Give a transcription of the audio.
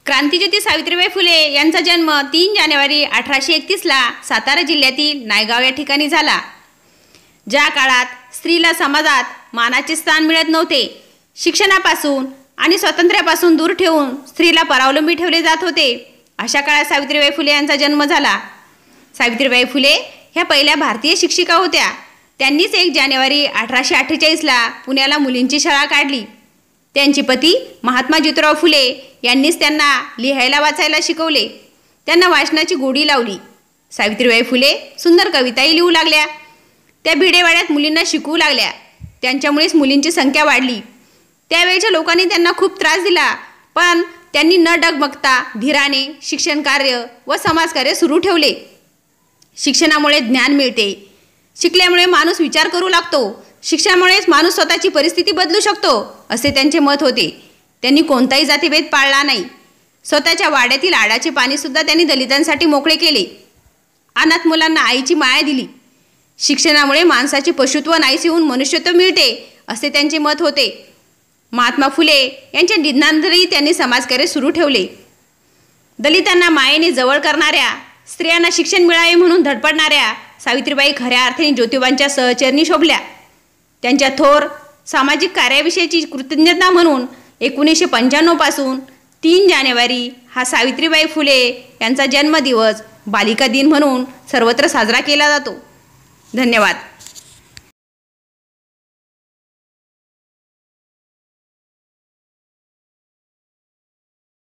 क्रांतिज्योती सावित्रीबाई फुले यांचा जन्म 3 जानेवारी 1831ला सातारा जिल्ह्यातील नायगाव या ठिकाणी झाला। ज्या काळात स्त्रीला समाजात मानाचे स्थान मिळत नव्हते, शिक्षणापासून आणि स्वातंत्र्यापासून दूर ठेवून स्त्रीला परावलंबी ठेवले जात होते, अशा काळात सावित्रीबाई फुले यांचा जन्म झाला। सावित्रीबाई फुले ह्या पहिल्या भारतीय शिक्षिका होत्या। त्यांनीच 1 जानेवारी 1848ला पुण्याला मुलींची शाळा काढली। त्यांचे पती महात्मा ज्योतिराव फुले यांनीच त्यांना लिहायला वाचायला शिकवले, त्यांना वाचनाची गोडी लावली। सावित्रीबाई फुले सुंदर कविताही लिहू लागल्या। त्या भिडेवाड्यात मुलींना शिकवू लागल्या, त्यांच्यामुळेच मुलींची संख्या वाढली। त्यावेळच्या लोकांनी त्यांना खूप त्रास दिला, पण त्यांनी न डगमगता धीराने शिक्षण कार्य व समाजकार्य सुरू ठेवले। शिक्षणामुळे ज्ञान मिळते, शिकल्यामुळे माणूस विचार करू लागतो, शिक्षणामुळेच माणूस स्वतःची परिस्थिती बदलू शकतो, असे त्यांचे मत होते। त्यांनी कोणताही जातीभेद पाळला नाही। स्वतःच्या वाड्यातील आडाचे पाणीसुद्धा त्यांनी दलितांसाठी मोकळे केले। अनाथ मुलांना आईची माया दिली। शिक्षणामुळे माणसाचे पशुत्व नाहीसे होऊन मनुष्यत्व मिळते, असे त्यांचे मत होते। महात्मा फुले यांच्या निधनानंतरही त्यांनी समाजकार्य सुरू ठेवले। दलितांना मायेने जवळ करणाऱ्या, स्त्रियांना शिक्षण मिळावे म्हणून धडपडणाऱ्या सावित्रीबाई खऱ्या अर्थाने ज्योतिबांच्या सहचरणी शोभल्या। त्यांच्या थोर सामाजिक कार्याविषयीची कृतज्ञता म्हणून 1995 पासून 3 जानेवारी हा सावित्रीबाई फुले यांचा जन्मदिवस बालिका दिन म्हणून सर्वत्र साजरा केला जातो। धन्यवाद।